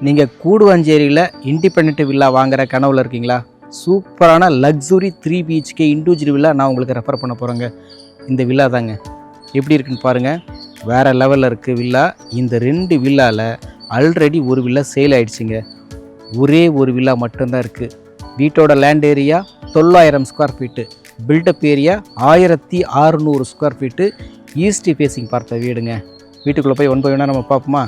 நீங்கள் கூடுவாஞ்சேரியில் independent villa வாங்குற கனவுல இருக்கீங்களா? சூப்பரான லக்ஸுரி 3 BHK இண்டிவிஜுவல் வில்லா நான் உங்களுக்கு ரெஃபர் பண்ண போகிறேங்க. இந்த வில்லா தாங்க எப்படி இருக்குன்னு பாருங்கள். வேறு லெவலில் இருக்குது வில்லா. இந்த 2 வில்லாவில் ஆல்ரெடி ஒரு வில்லா சேல் ஆகிடுச்சிங்க. ஒரே ஒரு வில்லா மட்டும்தான் இருக்குது. வீட்டோட land area 900 square feet, built up area 1600 square feet, east facing பார்த்த வீடுங்க. வீட்டுக்குள்ளே போய் ஒன் பை ஒன்றா நம்ம பார்ப்போமா?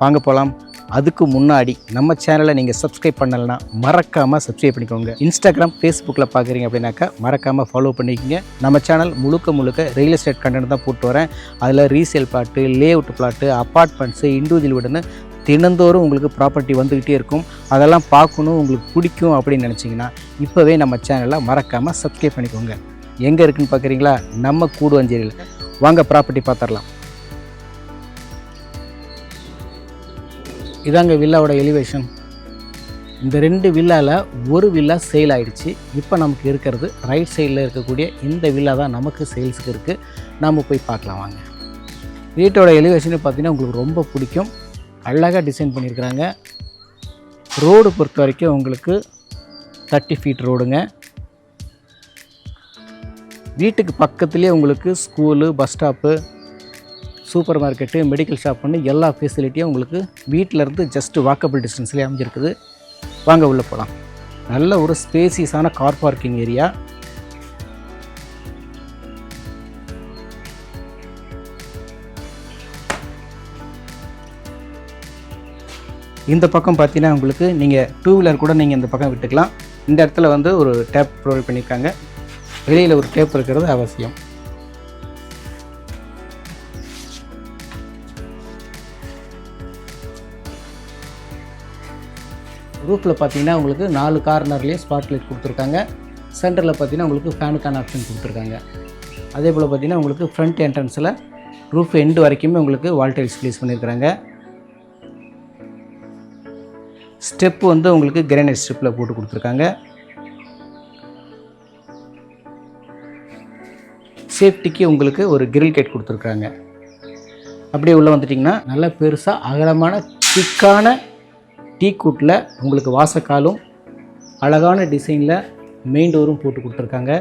வாங்க போகலாம். அதுக்கு முன்னாடி நம்ம சேனலை நீங்கள் சப்ஸ்கிரைப் பண்ணலைன்னா மறக்காமல் சப்ஸ்கிரைப் பண்ணிக்கோங்க. இன்ஸ்டாகிராம், ஃபேஸ்புக்கில் பார்க்குறீங்க அப்படின்னாக்கா மறக்காமல் ஃபாலோ பண்ணிக்கோங்க. நம்ம சேனல் முழுக்க ரியல் எஸ்டேட் கண்டென்ட் தான் போட்டு வரேன். அதில் resale plot, layout plot, apartments, individual வீடுன்னு தினந்தோறும் உங்களுக்கு ப்ராப்பர்ட்டி வந்துக்கிட்டே இருக்கும். அதெல்லாம் பார்க்கணும், உங்களுக்கு பிடிக்கும் அப்படின்னு நினச்சிங்கன்னா இப்போவே நம்ம சேனலை மறக்காமல் சப்ஸ்கிரைப் பண்ணிக்கோங்க. எங்கே இருக்குதுன்னு பார்க்குறீங்களா? நம்ம கூடுவாஞ்சேரியில். வாங்க ப்ராப்பர்ட்டி பார்த்துடலாம். இதாங்க வில்லாவோட எலிவேஷன். இந்த 2 வில்லாவில் ஒரு வில்லா சேல் ஆகிடுச்சு. இப்போ நமக்கு இருக்கிறது ரைட் சைடில் இருக்கக்கூடிய இந்த வில்லா தான் நமக்கு சேல்ஸுக்கு இருக்குது. நாம் போய் பார்க்கலாம் வாங்க. வீட்டோட எலிவேஷனை பார்த்தீங்கன்னா உங்களுக்கு ரொம்ப பிடிக்கும். அழகாக டிசைன் பண்ணியிருக்கிறாங்க. ரோடு பொறுத்த வரைக்கும் உங்களுக்கு 30 ஃபீட் ரோடுங்க. வீட்டுக்கு பக்கத்துலேயே உங்களுக்கு school, bus stop, supermarket, medical ஷாப்னு எல்லா ஃபெசிலிட்டியும் உங்களுக்கு வீட்டிலேருந்து ஜஸ்ட்டு வாக்கபிள் டிஸ்டன்ஸ்லேயே அமைஞ்சிருக்குது. வாங்க உள்ளே போகலாம். நல்ல ஒரு ஸ்பேசியஸான கார் பார்க்கிங் ஏரியா. இந்த பக்கம் பார்த்தீங்கன்னா உங்களுக்கு நீங்கள் 2 வீலர் கூட நீங்கள் இந்த பக்கம் விட்டுக்கலாம். இந்த இடத்துல வந்து ஒரு டேப் ப்ரொவைட் பண்ணியிருக்காங்க. வெளியில் ஒரு டேப் இருக்கிறது அவசியம். ரூஃபில் பார்த்தீங்கன்னா உங்களுக்கு 4 கார்னர்லேயே ஸ்பாட் லைட் கொடுத்துருக்காங்க. சென்டரில் பார்த்தீங்கன்னா உங்களுக்கு ஃபேனுக்கான ஆப்ஷன் கொடுத்துருக்காங்க. அதே போல் பார்த்தீங்கன்னா உங்களுக்கு ஃப்ரண்ட் என்ட்ரன்ஸில் ரூஃப் எண்டு வரைக்குமே உங்களுக்கு வால் டைல்ஸ் ப்ளேஸ் பண்ணியிருக்கிறாங்க. ஸ்டெப்பு வந்து உங்களுக்கு கிரானைட் ஸ்டெப்பில் போட்டு கொடுத்துருக்காங்க. சேஃப்டிக்கு உங்களுக்கு ஒரு கிரில் கேட் கொடுத்துருக்காங்க. அப்படியே உள்ளே வந்துட்டிங்கன்னா நல்ல பெருசாக அகலமான திக்கான டீ கூட்டில் உங்களுக்கு வாசக்காலும் அழகான டிசைனில் மெயின் டோரும் போட்டு கொடுத்துருக்காங்க.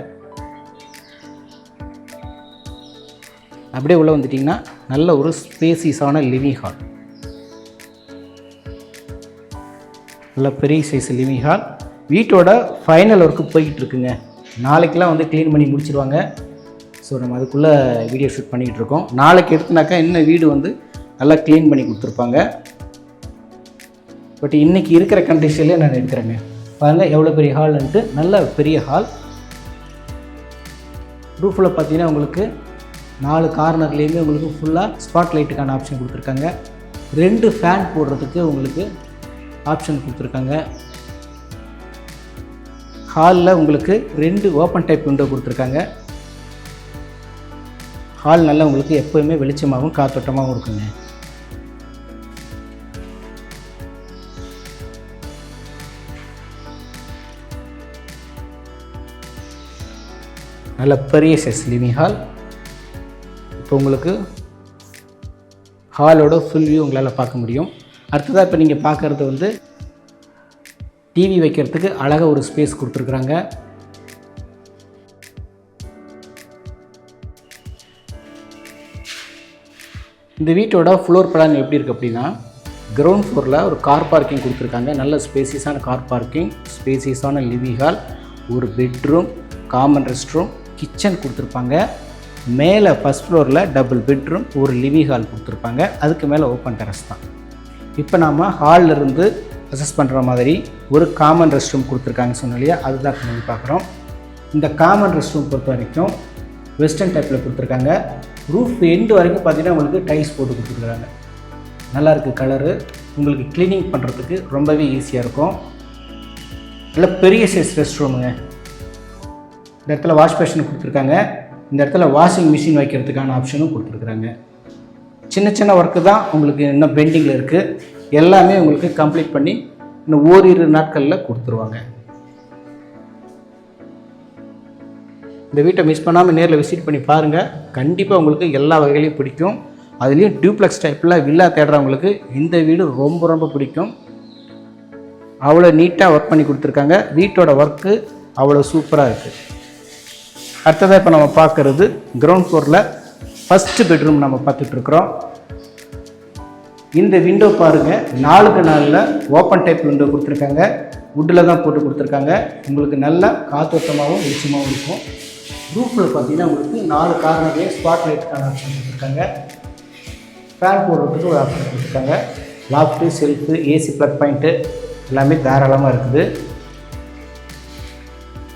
அப்படியே உள்ளே வந்துட்டிங்கன்னா நல்ல ஒரு ஸ்பேசியஸான லிவிங் ஹால். நல்ல பெரிய சைஸ் லிவிங் ஹால். வீட்டோட ஃபைனல் ஒர்க்கு போய்கிட்டு இருக்குங்க. நாளைக்கெலாம் வந்து க்ளீன் பண்ணி முடிச்சிருவாங்க. ஸோ நம்ம அதுக்குள்ளே வீடியோ ஷூட் பண்ணிக்கிட்டு இருக்கோம். நாளைக்கு எடுத்துனாக்கா இன்னும் வீடு வந்து நல்லா க்ளீன் பண்ணி கொடுத்துருப்பாங்க. பட் இன்றைக்கி இருக்கிற கண்டிஷன்லேயே நான் எடுக்கிறேங்க. பாருங்கள் எவ்வளோ பெரிய ஹால்ன்ட்டு. நல்ல பெரிய ஹால். ரூஃபில் பார்த்தீங்கன்னா உங்களுக்கு 4 கார்னர்லேயுமே உங்களுக்கு ஃபுல்லாக ஸ்பாட் லைட்டுக்கான ஆப்ஷன் கொடுத்துருக்காங்க. 2 ஃபேன் போடுறதுக்கு உங்களுக்கு ஆப்ஷன் கொடுத்துருக்காங்க. ஹாலில் உங்களுக்கு 2 ஓப்பன் டைப் விண்டோ கொடுத்துருக்காங்க. ஹால் நல்லா உங்களுக்கு எப்போயுமே வெளிச்சமாகவும் காற்றோட்டமாகவும் இருக்குங்க. நல்ல பெரிய சைஸ் லிவிங் ஹால். இப்போ உங்களுக்கு ஹாலோட ஃபுல் வியூ உங்களால் பார்க்க முடியும். அடுத்ததாக இப்போ நீங்கள் பார்க்குறது வந்து டிவி வைக்கிறதுக்கு அழகாக ஒரு ஸ்பேஸ் கொடுத்துருக்குறாங்க. இந்த வீட்டோட ஃப்ளோர் பிளான் எப்படி இருக்குது அப்படின்னா, கிரவுண்ட் ஃப்ளோரில் ஒரு கார் பார்க்கிங் கொடுத்துருக்காங்க. நல்ல ஸ்பேசியஸான கார் பார்க்கிங், ஸ்பேசியஸான லிவிங் ஹால், ஒரு bedroom, common rest room, kitchen கொடுத்துருப்பாங்க. மேலே ஃபஸ்ட் ஃப்ளோரில் டபுள் பெட்ரூம், ஒரு லிவிங் ஹால் கொடுத்துருப்பாங்க. அதுக்கு மேலே ஓப்பன் டெரஸ் தான். இப்போ நாம் ஹாலில் இருந்து அசஸ் பண்ணுற மாதிரி ஒரு காமன் ரெஸ்ட் ரூம் கொடுத்துருக்காங்க சொன்னோம் இல்லையா, அதுதான் நம்ம பார்க்குறோம். இந்த காமன் ரெஸ்ட் ரூம் பொறுத்த வரைக்கும் வெஸ்டர்ன் டைப்பில் கொடுத்துருக்காங்க. ரூஃப் எண்டு வரைக்கும் பார்த்தீங்கன்னா உங்களுக்கு டைல்ஸ் போட்டு கொடுத்துருக்குறாங்க. நல்லாயிருக்கு கலரு. உங்களுக்கு க்ளீனிங் பண்ணுறதுக்கு ரொம்பவே ஈஸியாக இருக்கும். நல்ல பெரிய சைஸ் ரெஸ்ட் ரூமுங்க. இந்த இடத்துல வாஷ் பேஷன் கொடுத்துருக்காங்க. இந்த இடத்துல வாஷிங் மிஷின் வைக்கிறதுக்கான ஆப்ஷனும் கொடுத்துருக்குறாங்க. சின்ன ஒர்க்கு தான் உங்களுக்கு இன்னும் பெண்டிங்கில் இருக்குது. எல்லாமே உங்களுக்கு கம்ப்ளீட் பண்ணி இன்னும் ஓரிரு நாட்களில் கொடுத்துருவாங்க. இந்த வீட்டை மிஸ் பண்ணாமல் நேரில் விசிட் பண்ணி பாருங்கள். கண்டிப்பாக உங்களுக்கு எல்லா வகையிலையும் பிடிக்கும். அதுலேயும் டியூப்ளெக்ஸ் டைப்பில் வில்லா தேடுறவங்களுக்கு இந்த வீடு ரொம்ப ரொம்ப பிடிக்கும். அவ்வளோ நீட்டாக ஒர்க் பண்ணி கொடுத்துருக்காங்க. வீட்டோட ஒர்க்கு அவ்வளோ சூப்பராக இருக்குது. அடுத்ததாக இப்போ நம்ம பார்க்குறது கிரவுண்ட் ஃப்ளோரில் ஃபஸ்ட்டு பெட்ரூம் நம்ம பார்த்துட்ருக்குறோம். இந்த விண்டோ பாருங்கள், 4க்கு 4 ஓப்பன் டைப் விண்டோ கொடுத்துருக்காங்க. வுட்டில் தான் போட்டு கொடுத்துருக்காங்க. உங்களுக்கு நல்லா காற்றோட்டமாகவும் வெளிச்சமாகவும் இருக்கும். ரூஃபில் பார்த்தீங்கன்னா உங்களுக்கு 4 கார்னர்லேயே ஸ்பாட் லைட்டுக்கான ஆப்ஷன் கொடுத்துருக்காங்க. ஃபேன் போடுறதுக்கு ஒரு ஆப்ஷன் கொடுத்துருக்காங்க. Loft, shelf, AC plug point எல்லாமே தாராளமாக இருக்குது.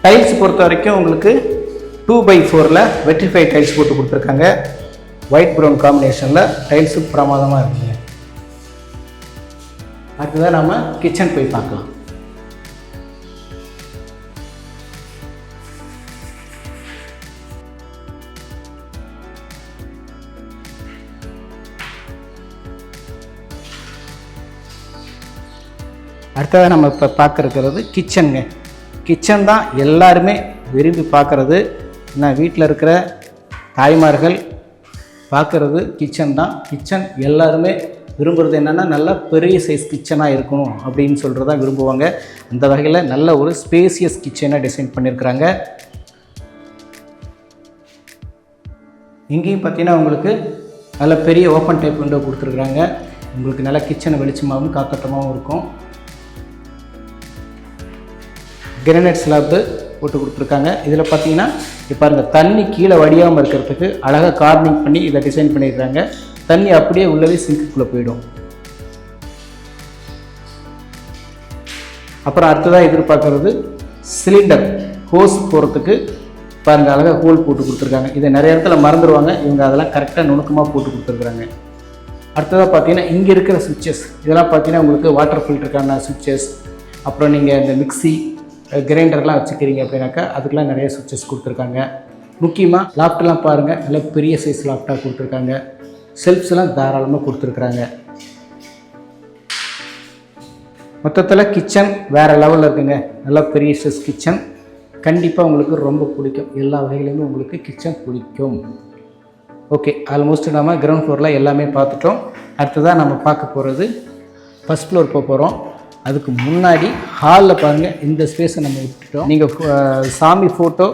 டைல்ஸ் பொறுத்த வரைக்கும் உங்களுக்கு 2x4 வெட்ரிஃபை டைல்ஸ் போட்டு கொடுத்துருக்காங்க. ஒயிட் ப்ரௌன் காம்பினேஷனில் டைல்ஸு பிரமாதமாக இருக்குங்க. அடுத்ததான் நம்ம கிச்சன் போய் பார்க்கலாம். அடுத்ததாக நம்ம இப்போ பார்க்குறது கிச்சனுங்க. கிச்சன் தான் எல்லாருமே விரும்பி பார்க்குறது. நான் வீட்டில் இருக்கிற தாய்மார்கள் பார்க்குறது கிச்சன் தான். கிச்சன் எல்லாருமே விரும்புகிறது என்னென்னா நல்லா பெரிய சைஸ் கிச்சனாக இருக்கணும் அப்படின்னு சொல்கிறதா விரும்புவாங்க. அந்த வகையில் நல்ல ஒரு ஸ்பேசியஸ் கிச்சனாக டிசைன் பண்ணியிருக்கிறாங்க. இங்கேயும் பார்த்தீங்கன்னா உங்களுக்கு நல்ல பெரிய ஓப்பன் டைப் விண்டோ கொடுத்துருக்குறாங்க. உங்களுக்கு நல்லா கிச்சனை வெளிச்சமாகவும் காத்தோட்டமாகவும் இருக்கும். கிரானைட் ஸ்லாப்பு போட்டு கொடுத்துருக்காங்க. இதில் பார்த்தீங்கன்னா இப்போ அந்த தண்ணி கீழே வடியாமல் இருக்கிறதுக்கு அழகாக கார்னிங் பண்ணி இதை டிசைன் பண்ணியிருக்காங்க. தண்ணி அப்படியே உள்ளவே சிங்க்குள்ளே போயிடும். அப்புறம் அடுத்ததாக எதிர்பார்க்கறது சிலிண்டர் ஹோஸ் போகிறதுக்கு பாருங்கள், அழகாக ஹோல் போட்டு கொடுத்துருக்காங்க. இதை நிறைய இடத்துல மறந்துடுவாங்க, இவங்க அதெல்லாம் கரெக்டாக நுணுக்கமாக போட்டு கொடுத்துருக்குறாங்க. அடுத்ததாக பார்த்தீங்கன்னா இங்கே இருக்கிற சுவிட்சஸ் இதெல்லாம் பார்த்தீங்கன்னா உங்களுக்கு வாட்டர் ஃபில்டருக்கான சுவிட்சஸ், அப்புறம் நீங்கள் இந்த மிக்சி கிரைண்டர்லாம் வச்சுக்கிறீங்க அப்படின்னாக்கா அதுக்கெலாம் நிறைய சுவிட்சஸ் கொடுத்துருக்காங்க. முக்கியமாக லாப்டெலாம் பாருங்கள், நல்ல பெரிய சைஸ் லாப்டாக கொடுத்துருக்காங்க. செல்ஃப்ஸ்லாம் தாராளமாக கொடுத்துருக்குறாங்க. மொத்தத்தில் கிச்சன் வேறு லெவலில் இருக்குங்க. நல்லா பெரிய சைஸ் கிச்சன். கண்டிப்பாக உங்களுக்கு ரொம்ப பிடிக்கும். எல்லா வகையிலையுமே உங்களுக்கு கிச்சன் பிடிக்கும். ஓகே, ஆல்மோஸ்ட் நம்ம கிரவுண்ட் ஃப்ளோரில் எல்லாமே பார்த்துட்டோம். அடுத்ததாக நம்ம பார்க்க போகிறது ஃபஸ்ட் ஃப்ளோர் போக போகிறோம். அதுக்கு முன்னாடி ஹாலில் பாருங்கள், இந்த ஸ்பேஸை நம்ம விட்டுட்டோம். நீங்கள் சாமி ஃபோட்டோ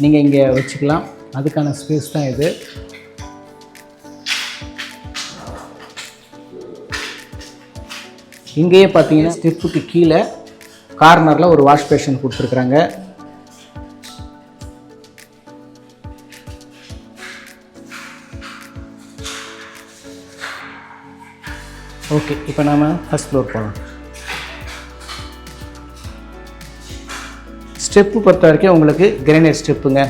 நீங்கள் இங்கே வச்சுக்கலாம், அதுக்கான ஸ்பேஸ் தான் இது. இங்கேயே பார்த்தீங்கன்னா ஸ்டெப்புக்கு கீழே கார்னரில் ஒரு வாஷ் பேஷன் கொடுத்துருக்குறாங்க. ஓகே, இப்போ நாம் ஃபஸ்ட் ஃப்ளோர் போகலாம். ஸ்டெப்பு பொறுத்த வரைக்கும் உங்களுக்கு கிரானைட் ஸ்டெப்புங்க.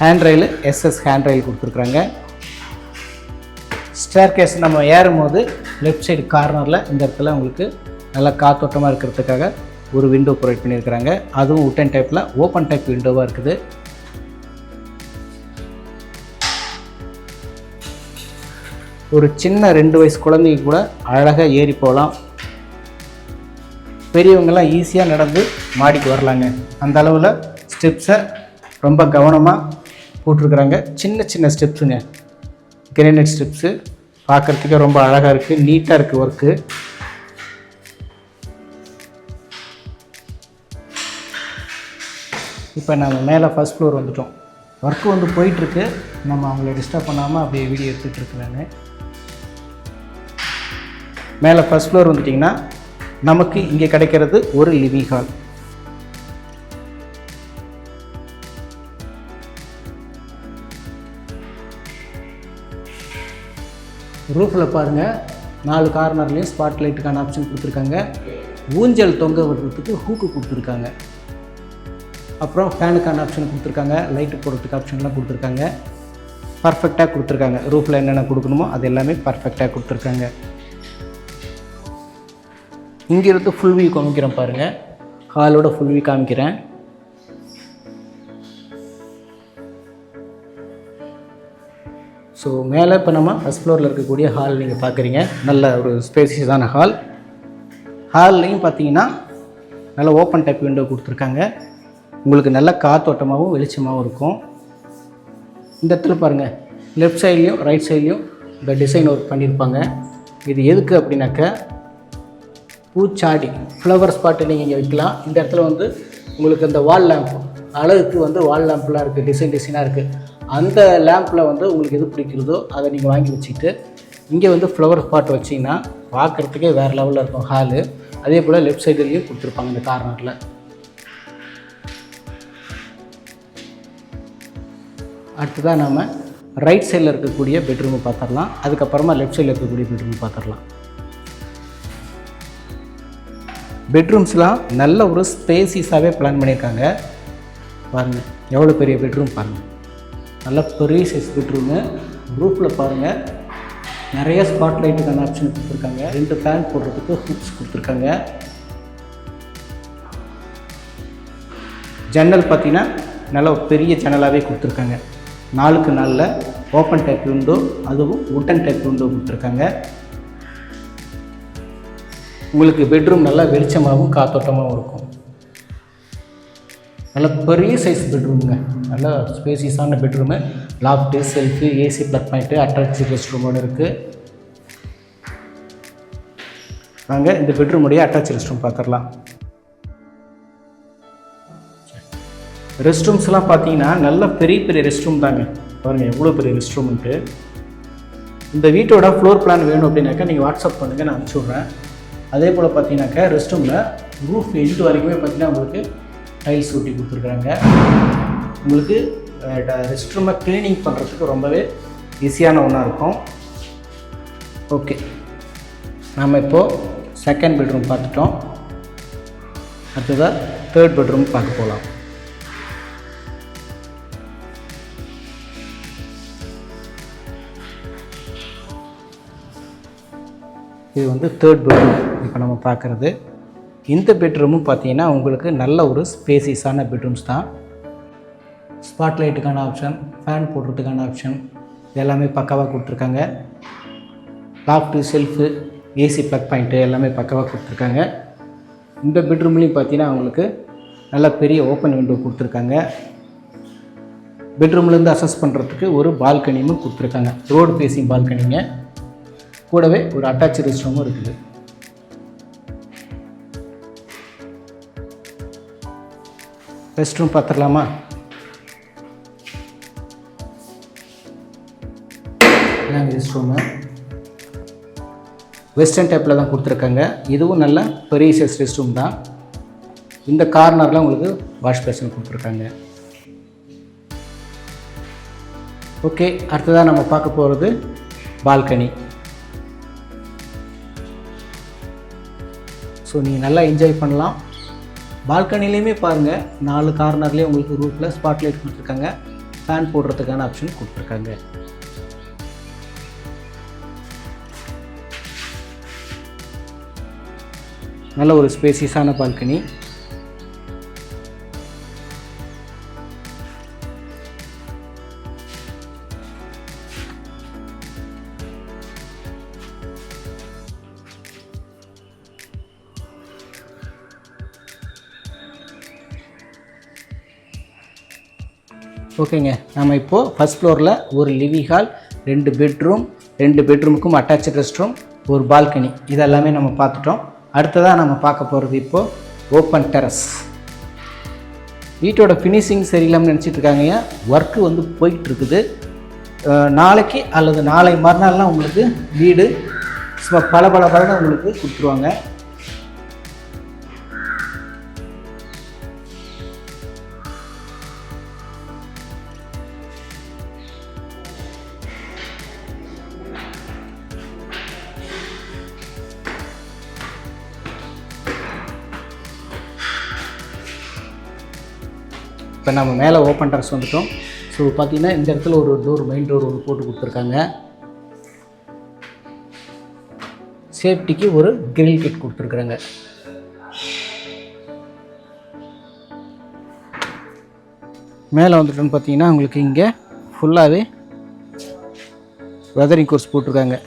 Handrail SS handrail கொடுத்துருக்குறாங்க. ஸ்டேர் கேஸ் நம்ம ஏறும்போது லெஃப்ட் சைடு கார்னரில் இந்த இடத்துல உங்களுக்கு நல்லா காத்தோட்டமாக இருக்கிறதுக்காக ஒரு விண்டோ ப்ரொவைட் பண்ணியிருக்கிறாங்க. அதுவும் உட்டன் டைப்பில் ஓப்பன் டைப் விண்டோவாக இருக்குது. ஒரு சின்ன 2 வயசு குழந்தைங்க கூட அழகாக ஏறி போகலாம். பெரியவங்கெல்லாம் ஈஸியாக நடந்து மாடிக்கு வரலாங்க. அந்த அளவில் ஸ்டெப்ஸை ரொம்ப கவனமாக போட்டிருக்கிறாங்க. சின்ன சின்ன ஸ்டெப்ஸுங்க, கிரானைட் ஸ்டெப்ஸு. பார்க்குறதுக்கே ரொம்ப அழகாக இருக்குது, நீட்டாக இருக்குது ஒர்க்கு. இப்போ நம்ம மேலே ஃபஸ்ட் ஃப்ளோர் வந்துட்டோம். ஒர்க்கு வந்து போயிட்டுருக்கு, நம்ம அவங்கள டிஸ்டர்ப் பண்ணாமல் அப்படியே வீடியோ எடுத்துகிட்ருக்குறாங்க. மேலே ஃபஸ்ட் ஃப்ளோர் வந்துட்டிங்கன்னா நமக்கு இங்கே கிடைக்கிறது ஒரு லிவிங் ஹால். ரூஃபில் பாருங்கள், 4 கார்னர்லேயும் ஸ்பாட் லைட்டுக்கான ஆப்ஷன் கொடுத்துருக்காங்க. ஊஞ்சல் தொங்க விடுறதுக்கு ஹூக்கு கொடுத்துருக்காங்க. அப்புறம் ஃபேனுக்கான ஆப்ஷன் கொடுத்துருக்காங்க. லைட்டு போடுறதுக்கு ஆப்ஷன்லாம் கொடுத்துருக்காங்க. பர்ஃபெக்டாக கொடுத்துருக்காங்க. ரூஃபில் என்னென்ன கொடுக்கணுமோ அது எல்லாமே பர்ஃபெக்டாக கொடுத்துருக்காங்க. இங்கிருந்து ஃபுல் வியூ காமிக்கிறேன் பாருங்கள். ஹாலோட ஃபுல் வியூ காமிக்கிறேன். ஸோ மேலே இப்போ நம்ம ஃபஸ்ட் ஃப்ளோரில் இருக்கக்கூடிய ஹால் நீங்கள் பார்க்குறீங்க. நல்ல ஒரு ஸ்பேசியஸான ஹால். ஹால்லையும் பார்த்தீங்கன்னா நல்ல ஓப்பன் டைப் விண்டோ கொடுத்துருக்காங்க. உங்களுக்கு நல்ல காத்தோட்டமாகவும் வெளிச்சமாகவும் இருக்கும். இந்த இடத்துல பாருங்கள், லெஃப்ட் சைட்லேயும் ரைட் சைட்லேயும் இந்த டிசைன் ஒர்க் பண்ணியிருப்பாங்க. இது எதுக்கு அப்படின்னாக்க பூச்சாடி ஃப்ளவர் ஸ்பாட்டு நீங்கள் இங்கே வைக்கலாம். இந்த இடத்துல வந்து உங்களுக்கு அந்த வால் லேம்ப் அழகுக்கு வந்து வால் லேம்ப்லாம் இருக்குது, டிசைனாக இருக்குது. அந்த லேம்பில் வந்து உங்களுக்கு எது பிடிக்கிறதோ அதை நீங்கள் வாங்கி வச்சுக்கிட்டு இங்கே வந்து ஃப்ளவர் ஸ்பாட் வச்சிங்கன்னா பார்க்குறதுக்கே வேறு லெவலில் இருக்கும் ஹாலு. அதே போல் லெஃப்ட் சைடுலேயும் கொடுத்துருப்பாங்க இந்த கார்னரில். அடுத்ததாக நாம் ரைட் சைடில் இருக்கக்கூடிய பெட்ரூமை பார்த்துடலாம். அதுக்கப்புறமா லெஃப்ட் சைடில் இருக்கக்கூடிய பெட்ரூமை பார்த்துடலாம். பெட்ரூம்ஸ்லாம் நல்ல ஒரு ஸ்பேசிஸாகவே பிளான் பண்ணியிருக்காங்க. பாருங்கள் எவ்வளோ பெரிய பெட்ரூம் பாருங்கள், நல்ல பெரிய சைஸ் பெட்ரூமு. ரூஃபில் பாருங்கள் நிறைய ஸ்பாட் லைட்டுக்கான ஆப்ஷன் கொடுத்துருக்காங்க. 2 ஃபேன் போடுறதுக்கு ஹூக்ஸ் கொடுத்துருக்காங்க. ஜன்னல் பார்த்தீங்கன்னா நல்ல பெரிய ஜன்னலாகவே கொடுத்துருக்காங்க. 4க்கு 4 ஓப்பன் டைப் விண்டோ, அதுவும் உட்டன் டைப் விண்டோ கொடுத்துருக்காங்க. உங்களுக்கு பெட்ரூம் நல்லா வெளிச்சமாகவும் காத்தோட்டமாகவும் இருக்கும். நல்ல பெரிய சைஸ் பெட்ரூமுங்க, நல்ல ஸ்பேசியஸான bedroom. Loft, shelf, AC plug point, attach rest ரூமோடு இருக்குது. நாங்கள் இந்த பெட்ரூமுடைய அட்டாச் ரெஸ்ட் ரூம் பார்த்துடலாம். ரெஸ்ட் ரூம்ஸ்லாம் பார்த்தீங்கன்னா நல்ல பெரிய பெரிய ரெஸ்ட் ரூம் தாங்க. பாருங்கள் எவ்வளோ பெரிய ரெஸ்ட் ரூம்ன்ட்டு. இந்த வீட்டோட ஃப்ளோர் பிளான் வேணும் அப்படின்னாக்கா நீங்கள் வாட்ஸ்அப் பண்ணுங்கள், நான் அனுப்பிச்சி விட்றேன். அதே போல் பார்த்தீங்கன்னாக்கா ரெஸ்ட் ரூமில் ரூஃப் எண்டு வரைக்குமே பார்த்தீங்கன்னா உங்களுக்கு டைல்ஸ் ஊட்டி கொடுத்துருக்குறாங்க. உங்களுக்கு ரெஸ்ட் ரூமை க்ளீனிங் பண்ணுறதுக்கு ரொம்பவே ஈஸியான ஒன்றா இருக்கும். ஓகே, நாம் இப்போது செகண்ட் பெட்ரூம் பார்த்துட்டோம். அடுத்ததாக தேர்ட் பெட்ரூம் பார்க்க போகலாம். இது வந்து தேர்ட் பெட்ரூம் இப்போ நம்ம பார்க்குறது. இந்த பெட்ரூமும் பார்த்தீங்கன்னா உங்களுக்கு நல்ல ஒரு ஸ்பேசியஸான பெட்ரூம்ஸ் தான். ஸ்பாட் லைட்டுக்கான ஆப்ஷன், ஃபேன் போடுறதுக்கான ஆப்ஷன் எல்லாமே பக்காவாக கொடுத்துருக்காங்க. Loft, shelf, AC plug point எல்லாமே பக்காவாக கொடுத்துருக்காங்க. இந்த பெட்ரூம்லேயும் பார்த்தீங்கன்னா உங்களுக்கு நல்ல பெரிய ஓப்பன் விண்டோ கொடுத்துருக்காங்க. பெட்ரூம்லேருந்து அசஸ் பண்ணுறதுக்கு ஒரு பால்கனியும் கொடுத்துருக்காங்க, ரோடு ஃபேஸிங் பால்கனிங்க. கூடவே ஒரு அட்டாச் ரெஸ்ட் ரூமும் இருக்குது. ரெஸ்ட் ரூம் பார்த்துடலாமா? ரெஸ்ட் ரூமு வெஸ்டர்ன் டைப்பில் தான் கொடுத்துருக்காங்க. இதுவும் நல்ல பெரிய சைஸ் ரெஸ்ட் ரூம் தான். இந்த கார்னரில் உங்களுக்கு வாஷ் பேஷன் கொடுத்துருக்காங்க. ஓகே, அடுத்ததாக நம்ம பார்க்க போகிறது பால்கனி. ஸோ நீங்கள் நல்லா என்ஜாய் பண்ணலாம். பால்கனிலையுமே பாருங்கள் 4 கார்னர்லேயே உங்களுக்கு ரூஃபில் ஸ்பாட் லைட் கொடுத்துருக்காங்க, ஃபேன் போடுறதுக்கான ஆப்ஷன் கொடுத்துருக்காங்க. நல்ல ஒரு ஸ்பேசியஸான பால்கனி. ஓகேங்க, நம்ம இப்போது ஃபஸ்ட் ஃப்ளோரில் ஒரு லிவிங் ஹால், 2 பெட்ரூம், 2 பெட்ரூமுக்கும் அட்டாச்சு ரெஸ்ட் ரூம், ஒரு பால்கனி இதெல்லாமே நம்ம பார்த்துட்டோம். அடுத்ததாக நம்ம பார்க்க போகிறது இப்போது ஓப்பன் டெரஸ். வீட்டோட ஃபினிஷிங் சரியில்லாமல் நினச்சிட்டு இருக்காங்க. ஒர்க்கு வந்து போயிட்டுருக்குது. நாளைக்கு அல்லது நாளை மறுநாள்லாம் உங்களுக்கு வீடு பல உங்களுக்கு கொடுத்துருவாங்க. இப்போ நம்ம மேலே ஓப்பன் டெரஸ் வந்துட்டோம். ஸோ பார்த்திங்கன்னா இந்த இடத்துல ஒரு டோர், மெயின் டோர் ஒன்று போட்டு கொடுத்துருக்காங்க. சேஃப்டிக்கு ஒரு கிரில் கிட் கொடுத்துருக்குறாங்க. மேலே வந்துட்டோன்னு பார்த்தீங்கன்னா உங்களுக்கு இங்கே ஃபுல்லாகவே வெதரிங் கோர்ஸ் போட்டிருக்காங்க.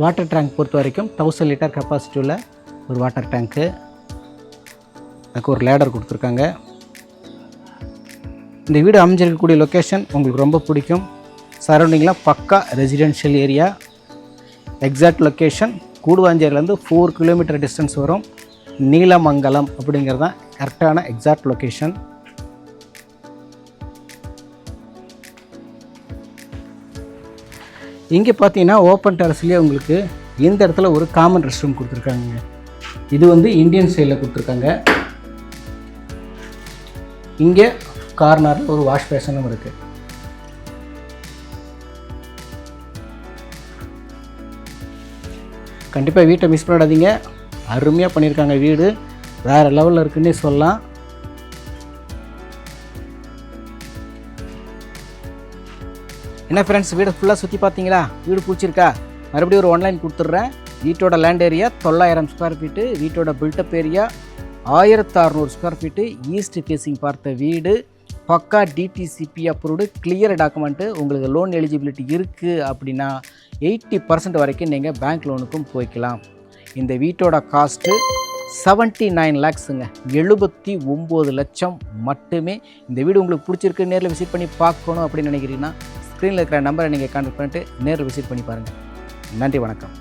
வாட்டர் டேங்க் பொறுத்த வரைக்கும் 1000 லிட்டர் கெப்பாசிட்டி உள்ள ஒரு வாட்டர் டேங்க்கு. அதுக்கு ஒரு லேடர் கொடுத்துருக்காங்க. இந்த வீடு அமைஞ்சிருக்கக்கூடிய லொக்கேஷன் உங்களுக்கு ரொம்ப பிடிக்கும். சரௌண்டிங்லாம் பக்கா ரெசிடென்ஷியல் ஏரியா. எக்ஸாக்ட் லொக்கேஷன் கூடுவாஞ்சேரியிலேருந்து 4 கிலோமீட்டர் டிஸ்டன்ஸ் வரும். நீலமங்கலம் அப்படிங்கிறது தான் கரெக்டான எக்ஸாக்ட் லொக்கேஷன். இங்கே பார்த்தீங்கன்னா ஓப்பன் டெரஸ்லேயே உங்களுக்கு இந்த இடத்துல ஒரு காமன் ரெஸ்ட் ரூம் கொடுத்துருக்காங்க. இது வந்து இந்தியன் ஸ்டைலில் கொடுத்துருக்காங்க. இங்கே கார்னரில் ஒரு வாஷ் பேஷனும் இருக்குது. கண்டிப்பாக வீட்டை மிஸ் பண்ணிடாதீங்க. அருமையாக பண்ணியிருக்காங்க. வீடு வேறு லெவலில் இருக்குன்னே சொல்லலாம். என்ன ஃப்ரெண்ட்ஸ், வீடு ஃபுல்லாக சுற்றி பார்த்தீங்களா? வீடு பிடிச்சிருக்கா? மறுபடியும் ஒரு ஒன்லைன் கொடுத்துட்றேன். வீட்டோட லேண்ட் ஏரியா 900 ஸ்கொயர் ஃபீட்டு. வீட்டோட built up area 1600 square feet. East facing பார்த்த வீடு. பக்கா டிடிசிபி அப்ரூவ்டு, கிளியர் டாக்குமெண்ட்டு. உங்களுக்கு லோன் எலிஜிபிலிட்டி இருக்குது அப்படின்னா 80% வரைக்கும் நீங்கள் பேங்க் லோனுக்கும் போய்க்கலாம். இந்த வீட்டோட காஸ்ட்டு 79 lakhsங்க, 79 லட்சம் மட்டுமே. இந்த வீடு உங்களுக்கு பிடிச்சிருக்கு, நேரில் விசிட் பண்ணி பார்க்கணும் அப்படின்னு நினைக்கிறீங்கன்னா ஸ்க்ரீனில் இருக்கிற நம்பரை நீங்கள் கான்டாக்ட் பண்ணிட்டு நேரில் விசிட் பண்ணி பாருங்கள். நன்றி, வணக்கம்.